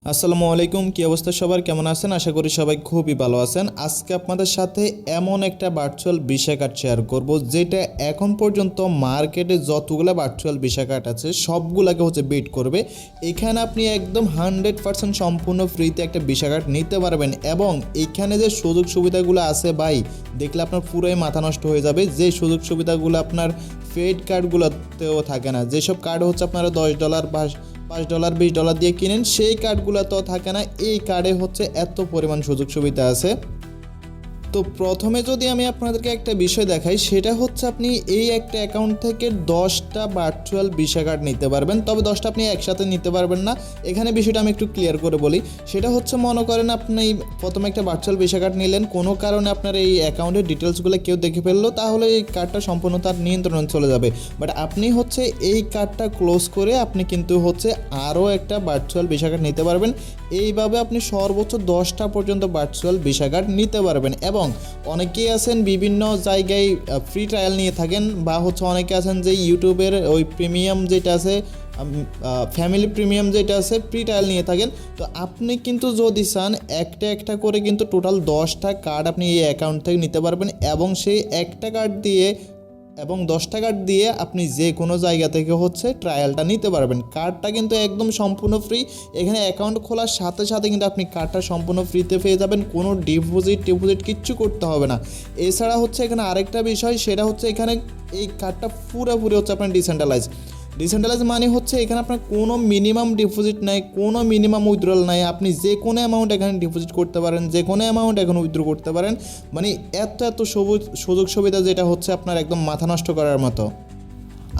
আসসালামু আলাইকুম, কি অবস্থা সবার, কেমন আছেন? আশা করি সবাই খুবই ভালো আছেন। আজকে আপনাদের সাথে এমন একটা ভার্চুয়াল ভিসা কার্ড শেয়ার করব যেটা এখন পর্যন্ত মার্কেটে যতগুলো ভার্চুয়াল ভিসা কার্ড আছে সবগুলোকে বিট করবে। এখানে আপনি একদম 100% সম্পূর্ণ ফ্রিতে একটা ভিসা কার্ড নিতে পারবেন এবং এখানে যে সুযোগ সুবিধাগুলো আছে ভাই, দেখলে আপনার পুরোই মাথা নষ্ট হয়ে যাবে। যে সুযোগ সুবিধাগুলো আপনার পেইড কার্ডগুলোতেও থাকে না, যেসব কার্ড আপনারা $10 বা $5 $20 দিয়ে কিনেন, সেই কার্ডগুলো তো থাকে না। এই কার্ডে এত পরিমাণ সুযোগ সুবিধা আছে। তো প্রথমে যদি আমি আপনাদেরকে একটা বিষয় দেখাই, সেটা আপনি এই একটা অ্যাকাউন্ট থেকে 10টা ভার্চুয়াল ভিসা কার্ড নিতে পারবেন। তবে 10টা আপনি একসাথে নিতে পারবেন না। এখানে বিষয়টা আমি একটু ক্লিয়ার করে বলি। সেটা মনে করেন আপনি প্রথমে একটা ভার্চুয়াল ভিসা কার্ড নিলেন, কোনো কারণে আপনার এই অ্যাকাউন্টের ডিটেলসগুলো কেউ দেখে ফেললো, তাহলে এই কার্ডটা সম্পূর্ণ তার নিয়ন্ত্রণে চলে যাবে। বাট আপনি এই কার্ডটা ক্লোজ করে আপনি কিন্তু আরও একটা ভার্চুয়াল ভিসা কার্ড নিতে পারবেন। এইভাবে আপনি সর্বোচ্চ 10টা পর্যন্ত ভার্চুয়াল ভিসা কার্ড নিতে পারবেন। এবং অনেকেই আছেন বিভিন্ন জায়গায় ফ্রি ট্রায়াল নিয়ে থাকেন, বা অনেকে আছেন যে ইউটিউবের ওই প্রিমিয়াম যেটা আছে, ফ্যামিলি প্রিমিয়াম যেটা আছে, ফ্রি ট্রায়াল নিয়ে থাকেন। তো আপনি কিন্তু যদি চান একটা একটা করে কিন্তু টোটাল 10টা কার্ড আপনি এই অ্যাকাউন্ট থেকে নিতে পারবেন এবং সেই একটা কার্ড দিয়ে এবং 10টা কার্ড দিয়ে আপনি যে কোনো জায়গা থেকে ট্রায়ালটা নিতে পারবেন। কার্ডটা কিন্তু একদম সম্পূর্ণ ফ্রি। এখানে অ্যাকাউন্ট খোলার সাথে সাথে কিন্তু আপনি কার্ডটা সম্পূর্ণ ফ্রিতে পেয়ে যাবেন, কোনো ডিপোজিট কিচ্ছু করতে হবে না। এছাড়া এখানে আরেকটা বিষয়, সেটা এখানে এই কার্ডটা পুরোপুরি আপনার ডিসেন্ট্রালাইজ মানে এখানে আপনার কোনো মিনিমাম ডিপোজিট নাই, কোনো মিনিমাম উইথড্রল নাই। আপনি যে কোনো অ্যামাউন্ট এখানে ডিপোজিট করতে পারেন, যে কোনো অ্যামাউন্ট এখানে উইথড্র করতে পারেন। মানে এত সুযোগ সুবিধা, যেটা আপনার একদম মাথা নষ্ট করার মতো।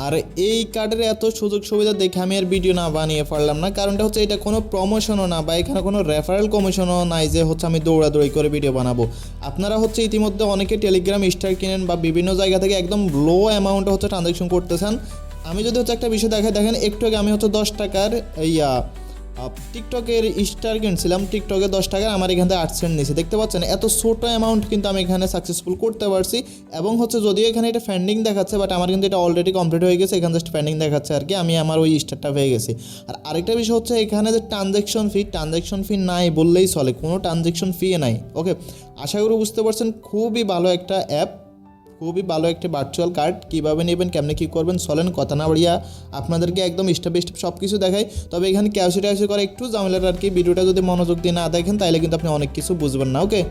আর এই কার্ডের এত সুযোগ সুবিধা দেখে আমি আর ভিডিও না বানিয়ে পারলাম না। কারণটা এটা কোনো প্রমোশনও না, বা এখানে কোনো রেফারেল কমিশনও নাই যে আমি দৌড়াদৌড়ি করে ভিডিও বানাবো। আপনারা ইতিমধ্যে অনেকে টেলিগ্রাম স্টার কিনেন বা বিভিন্ন জায়গা থেকে একদম লো অ্যামাউন্টে ট্রানজ্যাকশন করতেছেন। আমি যদি একটা বিষয় দেখেন, একটু আগে আমি 10 টাকার টিকটকের স্টার কিনছিলাম। টিকটকে 10 টাকার আমার এখান থেকে 8 সেন্ট নিয়েছে। দেখতে পাচ্ছেন এত ছোটো অ্যামাউন্ট কিন্তু আমি এখানে সাকসেসফুল করতে পারছি। এবং যদিও এখানে এটা ফ্যান্ডিং দেখাচ্ছে, বাট আমার কিন্তু এটা অলরেডি কমপ্লিট হয়ে গেছে। এখানে জাস্ট ফ্যান্ডিং দেখাচ্ছে আর কি, আমি আমার ওই স্টারটা পেয়ে গেছি। আর আরেকটা বিষয় এখানে যে ট্রানজ্যাকশন ফি নাই বললেই চলে, কোনো ট্রানজ্যাকশন ফি নাই। ওকে, আশা করি বুঝতে পারছেন। খুবই ভালো একটা অ্যাপ, খুবই ভালো একটা ভার্চুয়াল কার্ড। কীভাবে নেবেন, কেমনে কী করবেন, চলেন কথা না বাড়িয়া আপনাদেরকে একদম স্টেপ বাই স্টেপ সব কিছু দেখাই। তবে এখানে ক্যালসি করে একটু ঝামেলার আর কি। ভিডিওটা যদি মনোযোগ দিয়ে না দেখেন তাহলে কিন্তু আপনি অনেক কিছু বুঝবেন না। ওকে,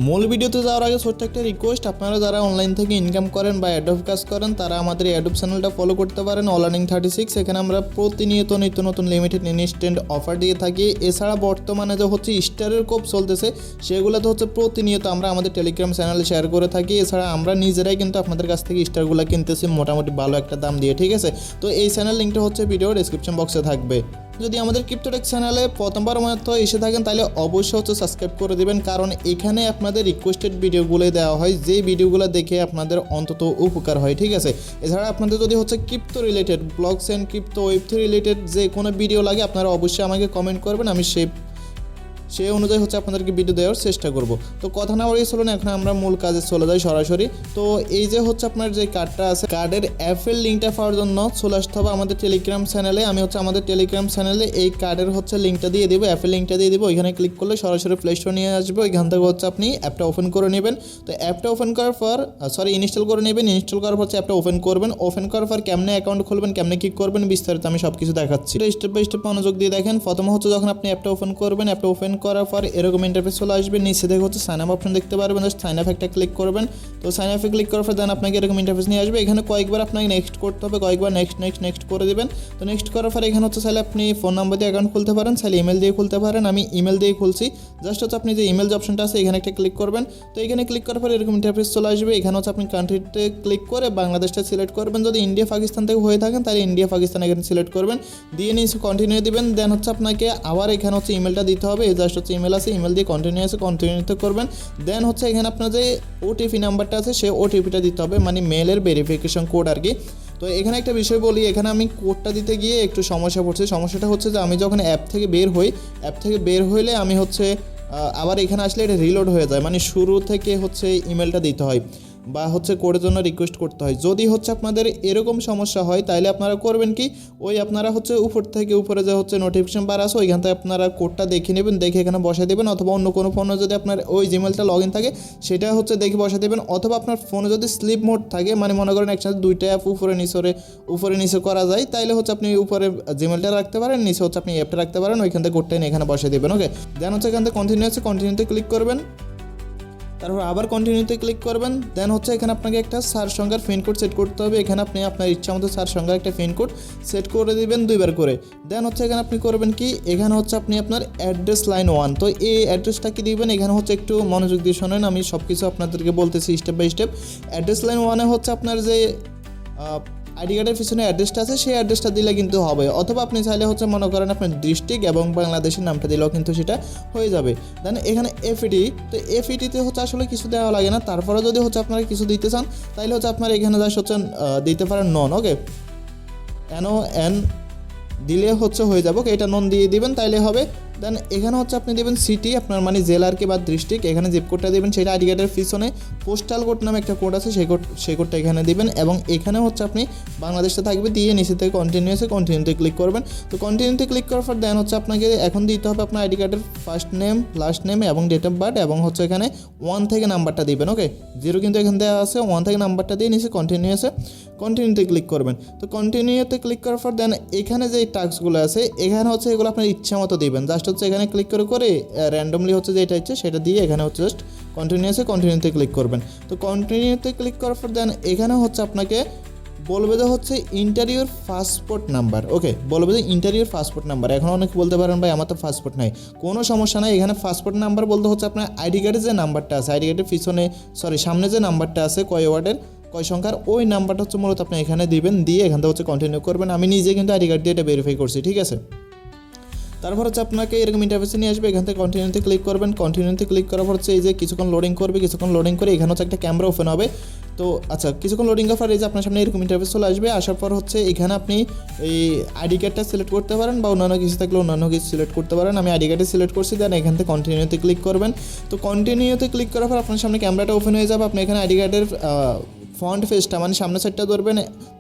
মূল ভিডিওতে যাওয়ার আগে ছোট্ট একটা রিকোয়েস্ট, আপনারা যারা অনলাইন থেকে ইনকাম করেন বা অ্যাডোব কাজ করেন, তারা আমাদের অ্যাডোব চ্যানেলটা ফলো করতে পারেন, অল আর্নিং 36। এখানে আমরা প্রতিনিয়ত নিত্য নতুন লিমিটেড ইনস্ট্যান্ট অফার দিয়ে থাকি। এছাড়া বর্তমানে যে স্টারের কোপ চলতেছে, সেগুলোতে প্রতিনিয়ত আমরা আমাদের টেলিগ্রাম চ্যানেলে শেয়ার করে থাকি। এছাড়া আমরা নিজেরাই কিন্তু আপনাদের কাছ থেকে স্টারগুলো কিনতেছি মোটামুটি ভালো একটা দাম দিয়ে, ঠিক আছে? তো এই চ্যানেল লিঙ্কটা ভিডিও ডেসক্রিপশন বক্সে থাকবে। যদি আমাদের ক্রিপ্টোটেক চ্যানেলে প্রথমবার মতো এসে থাকেন তাহলে অবশ্যই সাবস্ক্রাইব করে দেবেন, কারণ এখানে আপনাদের রিকোয়েস্টেড ভিডিওগুলো দেওয়া হয়, যেই ভিডিওগুলো দেখে আপনাদের অন্তত উপকার হয়, ঠিক আছে? এছাড়া আপনাদের যদি crypto related, blocks and crypto, ওয়েব3 রিলেটেড যে কোনো ভিডিও লাগে, আপনারা অবশ্যই আমাকে কমেন্ট করবেন, আমি সেই অনুযায়ী আপনাদেরকে ভিডিও দেওয়ার চেষ্টা করব। তো কথা না বলেই চলুন এখন আমরা মূল কাজে চলে যাই সরাসরি। তো এই যে আপনার যে কার্ডটা আছে, কার্ডের অ্যাপের লিঙ্কটা পাওয়ার জন্য চলে আসতে হবে আমাদের টেলিগ্রাম চ্যানেলে। আমি আমাদের টেলিগ্রাম চ্যানেলে এই কার্ডের লিঙ্কটা দিয়ে দেবো, অ্যাপের লিঙ্কটা দিয়ে দেবো। ওইখানে ক্লিক করলে সরাসরি প্লে স্টোর নিয়ে আসবে। ওইখান থেকে আপনি অ্যাপটা ওপেন করে নেবেন। তো অ্যাপটা ওপেন করার পর ইনস্টল করে নেবেন। ইনস্টল করার পর অ্যাপটা ওপেন করবেন। ওপেন করার পর কেমনে অ্যাকাউন্ট খুলবেন, কেমনে কী করবেন, বিস্তারিত আমি সব কিছু দেখাচ্ছি। স্টেপ বাই স্টেপ মনোযোগ দিয়ে দেখেন। প্রথমে যখন আপনি অ্যাপটা ওপেন করবেন, অ্যাপটা ওপেন করার পর এরকম ইন্টারফেস চলে আসবে। নিচে দেখে সাইন আপ অপশন দেখতে পারবেন, জাস্ট সাইন আপ একটা ক্লিক করবেন। তো সাইন আপে ক্লিক করার পর দেন আপনাকে এরকম ইন্টারফেস নিয়ে আসবে। এখানে কয়েকবার আপনাকে নেক্সট করতে হবে, কয়েকবার নেক্সট করে দেবেন। তো নেক্সট করার পর এখানে চাইলে আপনি ফোন নাম্বার দিয়ে অ্যাকাউন্ট খুলতে পারেন, চাইলে ইমেল দিয়ে খুলতে পারেন। আমি ইমেল দিয়ে খুলছি। জাস্ট আপনি যে ইমেল যে অপশনটা আছে এখানে একটা ক্লিক করবেন। তো এখানে ক্লিক করার পর এরকম ইন্টারফেস চলে আসবে। এখানে আপনি কান্ট্রিতে ক্লিক করে বাংলাদেশটা সিলেক্ট করবেন। যদি ইন্ডিয়া পাকিস্তান থেকে হয়ে থাকেন তাহলে ইন্ডিয়া পাকিস্তান এখানে সিলেক্ট করবেন, দিয়ে নিচে কন্টিনিউ দিবেন। দেন আপনাকে আবার এখানে ইমেলটা দিতে হবে। জাস্ট ইমেল আছে, ইমেল দিয়ে কন্টিনিউতে করবেন। দেন এখানে আপনার যে ওটিপি নাম্বারটা আছে সেই ওটিপিটা দিতে হবে, মানে মেলের ভেরিফিকেশন কোড আর কি। তো এখানে একটা বিষয় বলি, এখানে আমি কোডটা দিতে গিয়ে একটু সমস্যা পড়ছে। সমস্যাটা যে আমি যখন অ্যাপ থেকে বের হইলে আমি আবার এখানে আসলে এটা রিলোড হয়ে যায়, মানে শুরু থেকে ইমেলটা দিতে হয়। বা হচ্ছে কোডের জন্য রিকোয়েস্ট করতে হয়। যদি হচ্ছে আপনাদের এরকম সমস্যা হয় তাহলে আপনারা করবেন কি, ওই আপনারা হচ্ছে উপর থেকে উপরে যে হচ্ছে নোটিফিকেশন বার আছে ওইখান থেকে আপনারা কোডটা দেখে নেবেন, দেখে এখানে বসাই দেবেন, অথবা অন্য কোনো ফোনে যদি আপনার ওই জিমেলটা লগ ইন থাকে সেটা হচ্ছে দেখে বসাই দেবেন, অথবা আপনার ফোনে যদি স্লিপ মোড থাকে, মানে মনে করেন একসাথে দুইটা অ্যাপ উপরে নিচে করা যায়, তাইলে হচ্ছে আপনি উপরে জিমেলটা রাখতে পারেন, নিচে হচ্ছে আপনি অ্যাপটা রাখতে পারেন, ওইখান থেকে কোডটা এখানে বসাই দেবেন। ওকে, দেন হচ্ছে এখান থেকে কন্টিনিউতে ক্লিক করবেন, তারপর আবার কন্টিনিউতে ক্লিক করবেন। দেন হচ্ছে এখানে আপনাকে একটা সার্চ সংখ্যার পিন কোড সেট করতে হবে। এখানে আপনি আপনার ইচ্ছা মতো সার্চ সংখ্যার একটা পিন কোড সেট করে দিবেন 2বার করে। দেন হচ্ছে এখানে আপনি করবেন কি, এখানে হচ্ছে আপনি আপনার অ্যাড্রেস লাইন 1, তো এই অ্যাড্রেসটা কি দিবেন, এখানে হচ্ছে একটু মনোযোগ দিয়ে শোনেন, আমি সব কিছু আপনাদেরকে বলতেছি step by step. Address line 1-এ হচ্ছে আপনার যে আইডি কার্ডের পিছনে অ্যাড্রেসটা আছে সেই অ্যাড্রেসটা দিলে কিন্তু হবে, অথবা আপনি চাইলে হচ্ছে মনে করেন আপনার ডিস্ট্রিক্ট এবং বাংলাদেশের নামটা দিলেও কিন্তু সেটা হয়ে যাবে। দেন এখানে এফইটি, তো এফইটিতে হচ্ছে আসলে কিছু দেওয়া লাগে না, তারপরে যদি হচ্ছে আপনারা কিছু দিতে চান তাহলে হচ্ছে আপনারা এখানে যা হচ্ছে দিতে পারেন নন। ওকে, NON দিলে হচ্ছে হয়ে যাবে, এটা নন দিয়ে দিবেন তাইলে হবে। দেন এখানে হচ্ছে আপনি দেবেন সিটি, আপনার মানে জেলার কি বা ডিস্ট্রিক্ট, এখানে জিপ কোডটা দেবেন, সেটা আইডি কার্ডের পিছনে পোস্টাল কোড নামে একটা কোড আছে সেই কোডটা এখানে দিবেন, এবং এখানে হচ্ছে আপনি বাংলাদেশটা থাকবে, দিয়ে নিচে থেকে কন্টিনিউতে ক্লিক করবেন। তো কন্টিনিউতে ক্লিক করার পর দেন হচ্ছে আপনাকে এখন দিতে হবে আপনার আইডি কার্ডের ফার্স্ট নেম, লাস্ট নেম এবং ডেট অফ বার্থ, এবং হচ্ছে এখানে 1 থেকে নাম্বারটা দিবেন। ওকে, 0 কিন্তু এখানে দেওয়া আছে, 1 থেকে নাম্বারটা দিয়ে নিচে কন্টিনিউতে ক্লিক করবেন। তো কন্টিনিউতে ক্লিক করার পর দেন এখানে যে টাস্কগুলো আছে এখানে হচ্ছে এগুলো আপনার ইচ্ছা মতো দিবেন, জাস্ট হচ্ছে এখানে ক্লিক করে র্যান্ডমলি হচ্ছে যেটা ইচ্ছে সেটা দিয়ে এখানে হচ্ছে জাস্ট কন্টিনিউতে ক্লিক করবেন। তো কন্টিনিউতে ক্লিক করার পর দেন এখানে হচ্ছে আপনাকে বলবে যে হচ্ছে ইন্টারভিউর পাসপোর্ট নাম্বার। ওকে, বলবে যে ইন্টারভিউর পাসপোর্ট নাম্বার। এখন অনেক বলতে পারেন ভাই আমার তো পাসপোর্ট নাই, কোনো সমস্যা নাই, এখানে পাসপোর্ট নাম্বার বলতে হচ্ছে আপনার আইডি কার্ডের যে নাম্বারটা আছে, আইডি কার্ডের পিছনে সামনে যে নাম্বারটা আছে কয় সংখ্যার ওই নাম্বারটা হচ্ছে মূলত আপনি এখানে দিবেন, দিয়ে এখান থেকে হচ্ছে কন্টিনিউ করবেন। আমি নিজে কিন্তু আইডি কার্ড দিয়ে এটা ভেরিফাই করছি, ঠিক আছে। তারপর হচ্ছে আপনাকে এরকম ইন্টারফেসে নিয়ে আসবে, এখান থেকে কন্টিনিউতে ক্লিক করবেন। কন্টিনিউতে ক্লিক করার পর হচ্ছে এই যে কিছুক্ষণ লোডিং করে এখানে হচ্ছে একটা ক্যামেরা ওপেন হবে। তো আচ্ছা, কিছুক্ষণ লোডিং করার পর এই যে আপনার সামনে এরকম ইন্টারফেস চলে আসবে। আসার পর হচ্ছে এখানে আপনি এই আইডি কার্ডটা সিলেক্ট করতে পারেন, বা অন্যান্য কিছু থাকলে অন্যান্য কিছু সিলেক্ট করতে পারেন। আমি আইডি কার্ডে সিলেক্ট করছি, দেন এখান থেকে কন্টিনিউতে ক্লিক করবেন। তো কন্টিনিউতে ক্লিক করার পর আপনার সামনে ক্যামেরাটা ওপেন হয়ে যাবে। আপনি এখানে আইডি কার্ডের ফ্রন্ট ফেসটা মানে সামনের সাইডটা ধরবেন,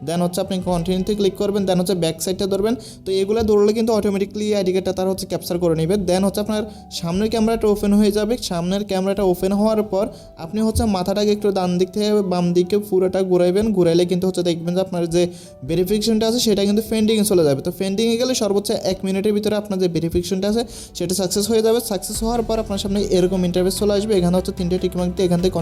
দেন হচ্ছে আপনি কন্টিনিউতে ক্লিক করবেন, দেন হচ্ছে ব্যাক সাইডটা ধরবেন। তো এগুলো ধরলে কিন্তু অটোমেটিকলি আইডি কার্ডটা তার হচ্ছে ক্যাপচার করে নেবে। দেন হচ্ছে আপনার সামনের ক্যামেরাটা ওপেন হয়ে যাবে। সামনের ক্যামেরাটা ওপেন হওয়ার পর আপনি হচ্ছে মাথাটাকে একটু ডান দিক থেকে বাম দিকে পুরোটা ঘুরাইবেন, ঘুরাইলে কিন্তু হচ্ছে দেখবেন যে আপনার যে ভেরিফিকেশনটা আছে সেটা কিন্তু পেন্ডিংয়ে চলে যাবে। তো পেন্ডিংয়ে গেলে সর্বোচ্চ 1 মিনিটের ভিতরে আপনার যে ভেরিফিকেশনটা আছে সেটা সাকসেস হয়ে যাবে। সাকসেস হওয়ার পর আপনার সামনে এরকম ইন্টারফেস চলে আসবে। এখানে হচ্ছে 3টে টিকমার্ক দিয়ে এখান থেকে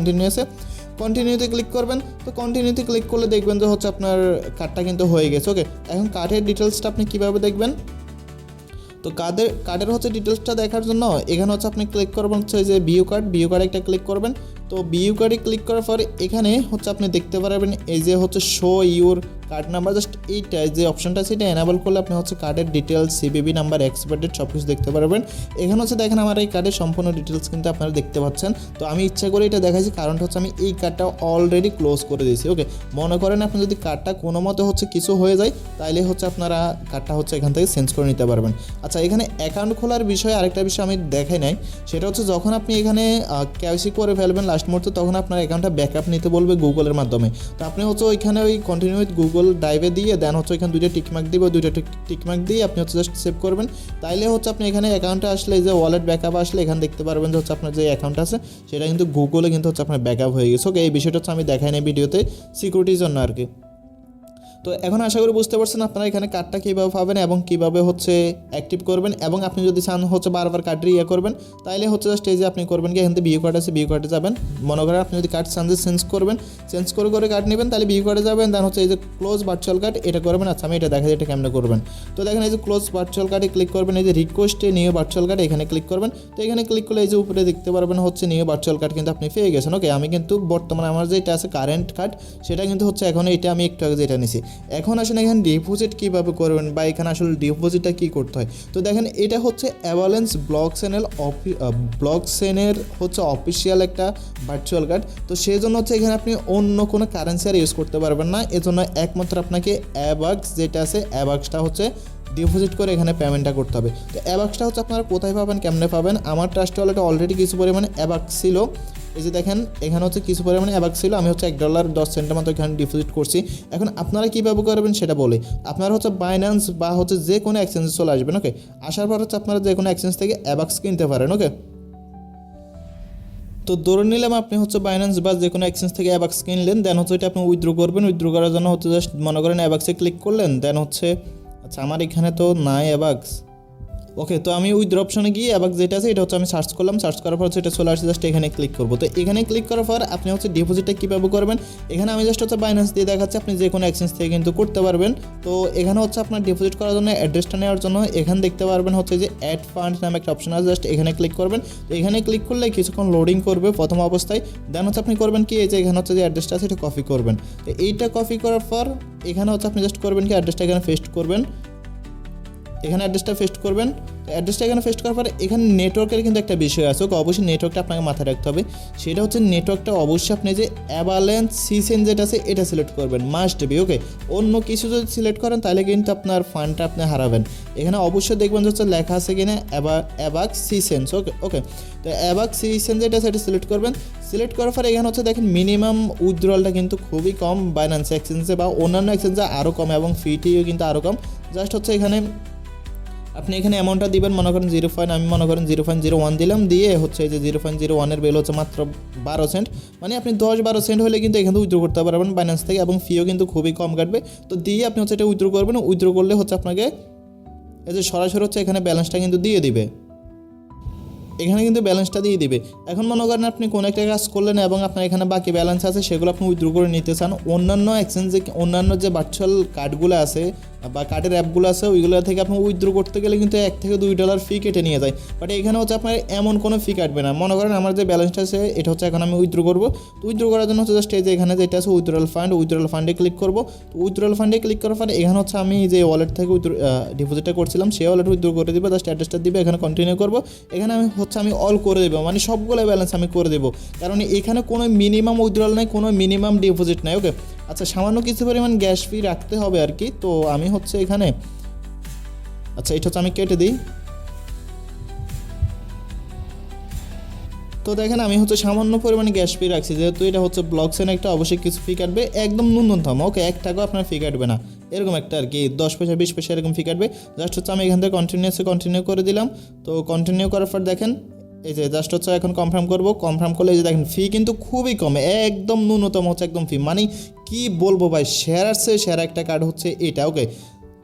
কন্টিনিউতে ক্লিক করবেন। তো কন্টিনিউতে ক্লিক করলে দেখবেন যে হচ্ছে আপনার কার্ডটা কিন্তু হয়ে গেছে। ওকে, এখন কার্ডের ডিটেলসটা আপনি কীভাবে দেখবেন, তো কার্ডের হচ্ছে ডিটেলসটা দেখার জন্য এখানে হচ্ছে আপনি ক্লিক করবেন হচ্ছে যে ভিউ কার্ডে একটা ক্লিক করবেন। তো ভিউ কার্ডে ক্লিক করার পর এখানে হচ্ছে আপনি দেখতে পারবেন এই যে হচ্ছে show your card number, just এইটা যে অপশনটা আছে এটা এনাবেল করলে আপনি হচ্ছে কার্ডের details, CVV number, expire date সব কিছু দেখতে পারবেন। এখানে হচ্ছে দেখেন আমার এই কার্ডের সম্পূর্ণ ডিটেলস কিন্তু আপনারা দেখতে পাচ্ছেন। তো আমি ইচ্ছা করে এটা দেখাচ্ছি, কারণটা হচ্ছে আমি এই কার্ডটা অলরেডি ক্লোজ করে দিয়েছি। ওকে, মনে করেন আপনি যদি কার্ডটা কোনো মতে হচ্ছে কিছু হয়ে যায় তাইলে হচ্ছে আপনারা কার্ডটা হচ্ছে এখান থেকে চেঞ্জ করে নিতে পারবেন। আচ্ছা, এখানে অ্যাকাউন্ট খোলার বিষয়ে আরেকটা বিষয় আমি দেখাই নাই, সেটা হচ্ছে যখন আপনি এখানে কেওয়াইসি করে ফেলবেন লাস্ট মুহূর্তে, তখন আপনার অ্যাকাউন্টটা ব্যাকআপ নিতে বলবে গুগলের মাধ্যমে। তো আপনি হচ্ছে ওইখানে ওই কন্টিনিউ উইথ গুগল ড্রাইভে দিয়ে দেন হচ্ছে ওইখানে 2টা টিকমার্ক দিবে, 2টা টিকমার্ক দিয়ে আপনি হচ্ছে জাস্ট সেভ করবেন। তাইলে হচ্ছে আপনি এখানে অ্যাকাউন্টে আসলে এই যে ওয়ালেট ব্যাকআপ আসলে এখানে দেখতে পারবেন যে হচ্ছে আপনার যে অ্যাকাউন্ট আছে সেটা কিন্তু গুগলে কিন্তু হচ্ছে আপনার ব্যাকআপ হয়ে গেছে। ওকে, এই বিষয়টা হচ্ছে আমি দেখাই নাই ভিডিওতে সিকিউরিটির জন্য আর কি। তো এখন আশা করি বুঝতে পারছেন আপনারা এখানে কার্ডটা কীভাবে পাবেন এবং কীভাবে হচ্ছে অ্যাক্টিভ করবেন। এবং আপনি যদি চান হচ্ছে বারবার কার্ডের করবেন তাইলে হচ্ছে জাস্ট এই যে আপনি করবেন কি এখান থেকে ভিউ কার্ড আছে, ভিউ কার্ডে যাবেন। মনে করেন আপনি যদি কার্ড চান যে চেঞ্জ করে কার্ড নেবেন তাহলে ভিউ কার্ডে যাবেন, দেন হচ্ছে এই যে ক্লোজ ভার্চুয়াল কার্ড এটা করবেন। আচ্ছা, আমি এটা দেখা এটা কেমনে করবেন। তো দেখেন এই যে ক্লোজ ভার্চুয়াল কার্ডে ক্লিক করবেন, এই যে রিকোয়েস্টে নিউ ভার্চুয়াল কার্ড এখানে ক্লিক করবেন। তো এখানে ক্লিক করলে এই যে উপরে দেখতে পারবেন হচ্ছে নিউ ভার্চুয়াল কার্ড কিন্তু আপনি পেয়ে গেছেন। ওকে, আমি কিন্তু বর্তমানে আমার যেটা আছে কারেন্ট কার্ড সেটা কিন্তু হচ্ছে এখন এটা আমি একটু আগে যেটা নিছি। এখন আসলে এখানে ডিপোজিট কীভাবে করবেন বা এখানে আসলে ডিপোজিটটা কী করতে হয়। তো দেখেন এটা হচ্ছে অ্যাভালান্স ব্লকচেনের হচ্ছে অফিসিয়াল একটা ভার্চুয়াল কার্ড। তো সেই জন্য হচ্ছে এখানে আপনি অন্য কোনো কারেন্সি আর ইউজ করতে পারবেন না। এজন্য একমাত্র আপনাকে অ্যাবাক্স যেটা আছে অ্যাবাক্সটা হচ্ছে ডিপোজিট করে এখানে পেমেন্টটা করতে হবে। তো অ্যাবাক্সটা হচ্ছে আপনারা কোথায় পাবেন, কেমনে পাবেন। আমার ট্রাস্ট ওয়ালেটে অলরেডি কিছু পরিমাণে অ্যাবাক্স ছিল, এই যে দেখেন এখানে হচ্ছে কিছু পরিমাণে অ্যাবাক্স ছিল, আমি হচ্ছে $1.10 মতো এখানে ডিপোজিট করছি। এখন আপনারা কীভাবে করবেন সেটা বলি। আপনারা হচ্ছে বাইন্যান্স বা হচ্ছে যে কোনো এক্সচেঞ্জে চলে আসবেন, ওকে। আসার পর হচ্ছে আপনারা যে কোনো এক্সচেঞ্জ থেকে অ্যাবাক্স কিনতে পারেন, ওকে। তো ধরে নিলাম আপনি হচ্ছে বাইন্যান্স বা যে কোনো এক্সচেঞ্জ থেকে অ্যাবাক্স কিনলেন, দেন হচ্ছে এটা আপনি উইথড্র করবেন। উইথড্র করার জন্য হচ্ছে জাস্ট মনে করেন অ্যাবাক্সে ক্লিক করলেন, দেন হচ্ছে আচ্ছা আমার এখানে তো নাই অ্যাবাক্স, ওকে। তো আমি উইথড্র অপশনে গিয়ে অ্যাবাক্স যেটা আছে এটা হচ্ছে আমি সার্চ করলাম, সার্চ করার পর হচ্ছে এটা চলে আসছে, জাস্ট এখানে ক্লিক করবো। তো এখানে ক্লিক করার পর আপনি হচ্ছে ডিপোজিটটা কীভাবে করবেন, এখানে আমি জাস্ট হচ্ছে বাইন্যান্স দিয়ে দেখাচ্ছি, আপনি যে কোনো এক্সচেঞ্জ থেকে কিন্তু করতে পারবেন। তো এখানে হচ্ছে আপনার ডিপোজিট করার জন্য অ্যাড্রেসটা নেওয়ার জন্য এখানে দেখতে পারবেন হচ্ছে যে অ্যাড ফান্ড নামে একটা অপশন আছে, জাস্ট এখানে ক্লিক করবেন। তো এখানে ক্লিক করলে কিছুক্ষণ লোডিং করবে প্রথম অবস্থায়, দেন হচ্ছে আপনি করবেন কি, এই যে এখানে হচ্ছে যে অ্যাড্রেসটা আছে এটা কপি করবেন। তো এইটা কপি করার পর এখানে হচ্ছে আপনি জাস্ট করবেন কি, অ্যাড্রেসটা এখানে পেস্ট করবেন, এখানে অ্যাড্রেসটা পেস্ট করবেন। অ্যাড্রেসটা এখানে পেস্ট করার পরে এখানে নেটওয়ার্কের কিন্তু একটা বিষয় আছে, ওকে। অবশ্যই নেটওয়ার্কটা আপনাকে মাথায় রাখতে হবে, সেটা হচ্ছে নেটওয়ার্কটা অবশ্যই আপনি যে অ্যাভালাঞ্চ সিসেন যেটা আছে এটা সিলেক্ট করবেন, মাস্ট বি, ওকে। অন্য কিছু যদি সিলেক্ট করেন তাহলে কিন্তু আপনার ফান্ডটা আপনি হারাবেন। এখানে অবশ্যই দেখবেন যে হচ্ছে লেখা আছে কিনা অ্যাবাক্স সিসেন্স, ওকে ওকে। তো অ্যাবাক্স সিসেন যেটা সেটা সিলেক্ট করবেন। সিলেক্ট করার পরে এখানে হচ্ছে দেখেন মিনিমাম উইথড্রলটা কিন্তু খুবই কম, বাইন্যান্স এক্সচেঞ্জে বা অন্যান্য এক্সচেঞ্জে আরও কম এবং ফিটিও কিন্তু আরও কম। জাস্ট হচ্ছে এখানে আপনি এখানে অ্যামাউন্টটা দিবেন, মনে করেন আমি মনে করেন 0.01 দিলাম, দিয়ে হচ্ছে যে 0.01-এর বেল হচ্ছে মাত্র 12 সেন্ট, মানে আপনি 10-12 সেন্ট হলে কিন্তু এখানে উইথড্র করতে পারবেন বাইন্যান্স থেকে, এবং ফিও কিন্তু খুবই কম কাটবে। তো দিয়ে আপনি হচ্ছে এটা উইথড্র করবেন, উইথড্র করলে হচ্ছে আপনাকে এই যে সরাসরি হচ্ছে এখানে ব্যালেন্সটা কিন্তু দিয়ে দিবে, এখানে কিন্তু ব্যালেন্সটা দিয়ে দিবে। এখন মনে করেন আপনি কোনো একটা কাজ করলেন এবং আপনার এখানে বাকি ব্যালেন্স আছে, সেগুলো আপনি উইথড্র করে নিতে চান। অন্যান্য এক্সচেঞ্জে অন্যান্য যে ভার্চুয়াল কার্ডগুলো আছে বা কার্ডের অ্যাপগুলো আছে ওইগুলো থেকে আপনি উইথড্র করতে গেলে কিন্তু $1 থেকে $2 ফি কেটে নিয়ে যায়, বাট এখানে হচ্ছে আপনার এমন কোনো ফি কাটবে না। মনে করেন আমার যে ব্যালেন্সটা আছে এটা হচ্ছে এখন আমি উইথড্র করবো। তো উইথড্র করার জন্য হচ্ছে জাস্ট এই যে এখানে যেটা আছে উইথড্রল ফান্ডে ক্লিক করবো। তো উইথড্রল ফান্ডে ক্লিক করার পরে এখানে হচ্ছে আমি যে ওয়ালেট থেকে ডিপোজিটটা করছিলাম সেই ওয়ালেট উইথড্র করে দেবো, জাস্ট অ্যাড্রেসটা দিবে, এখানে কন্টিনিউ করবো। এখানে আমি অল করে দেবো, মানে সবগুলো ব্যালেন্স আমি করে দেবো, কারণ এখানে কোনো মিনিমাম উইথড্রল নাই, কোনো মিনিমাম ডিপোজিট নাই, ওকে। আচ্ছা সামান্য কিছু পরিমাণ গ্যাস ফি রাখতে হবে আর কি। তো আমি হচ্ছে এখানে আচ্ছা এটা হচ্ছে আমি কেটে দিই। তো দেখেন আমি হচ্ছে সামান্য পরিমাণে গ্যাস ফি রাখছি, যেহেতু এটা হচ্ছে ব্লক চেইন একটা, অবশ্যই কিছু ফি কাটবে, একদম ন্যূনতম, ওকে। $1 আপনার ফি কাটবে না, এরকম একটা আর কি 10 পয়সা 20 পয়সা এরকম ফি কাটবে। জাস্ট হচ্ছে আমি এখান থেকে কন্টিনিউ করে দিলাম। তো কন্টিনিউ করার পর দেখেন এই যে জাস্ট হচ্ছে এখন কনফার্ম করবো। কনফার্ম করলে এই যে দেখেন ফি কিন্তু খুবই কম, একদম ন্যূনতম হচ্ছে একদম ফি, মানে কি বলবো ভাই, সেরা একটা কার্ড হচ্ছে এটা, ওকে।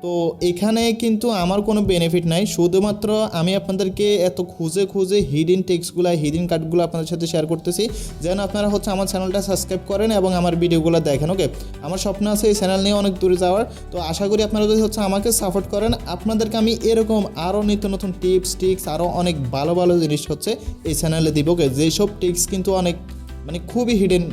তো এখানে কিন্তু আমার কোনো বেনিফিট নাই, শুধুমাত্র আমি আপনাদেরকে এত খুঁজে হিডেন টেক্সটগুলো হিডেন কার্ডগুলো আপনাদের সাথে শেয়ার করতেছি, যেন আপনারা হচ্ছে আমার চ্যানেলটা সাবস্ক্রাইব করেন এবং আমার ভিডিওগুলো দেখেন, ওকে। আমার স্বপ্ন আছে এই চ্যানেল নিয়ে অনেক দূরে যাওয়ার। তো আশা করি আপনারা যদি হচ্ছে আমাকে সাপোর্ট করেন, আপনাদেরকে আমি এরকম আরও নিত্য নতুন টিপস আরও অনেক ভালো জিনিস হচ্ছে এই চ্যানেলে দিব, ওকে। যেসব টিপস কিন্তু অনেক মানে খুবই হিডেন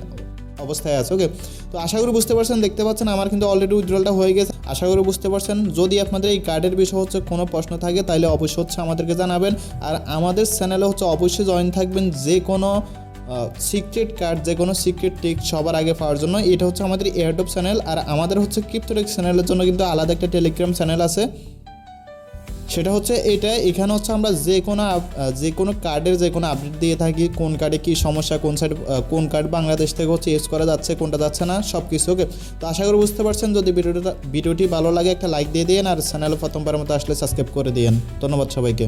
অবস্থায় আছে, ওকে। তো আশা করি বুঝতে পারছেন, দেখতে পাচ্ছেন আমার কিন্তু অলরেডি উইথড্রলটা হয়ে গেছে, আশা করি বুঝতে পারছেন। যদি আপনাদের এই কার্ডের বিষয়ে হচ্ছে কোনো প্রশ্ন থাকে তাহলে অবশ্যই হচ্ছে আমাদেরকে জানাবেন, আর আমাদের চ্যানেলে হচ্ছে অবশ্যই জয়েন থাকবেন, যে কোনো সিক্রেট কার্ড যে কোনো সিক্রেট টিপস সবার আগে পাওয়ার জন্য। এটা হচ্ছে আমাদের এয়ারটপ চ্যানেল, আর আমাদের হচ্ছে ক্রিপ্টোটেক্স চ্যানেলের জন্য কিন্তু আলাদা একটা টেলিগ্রাম চ্যানেল আছে, সেটা হচ্ছে এটা। এখানে হচ্ছে আমরা যে কোনো কার্ডের যে কোনো আপডেট দিয়ে থাকি, কোন কার্ডে কী সমস্যা, কোন কার্ড বাংলাদেশ থেকে হচ্ছে ইউজ করা যাচ্ছে, কোনটা যাচ্ছে না, সব কিছু, ওকে। তো আশা করি বুঝতে পারছেন। যদি ভিডিওটি ভালো লাগে একটা লাইক দিয়ে দিন, আর চ্যানেলে প্রথমবারের মতো আসলে সাবস্ক্রাইব করে দিন। ধন্যবাদ সবাইকে।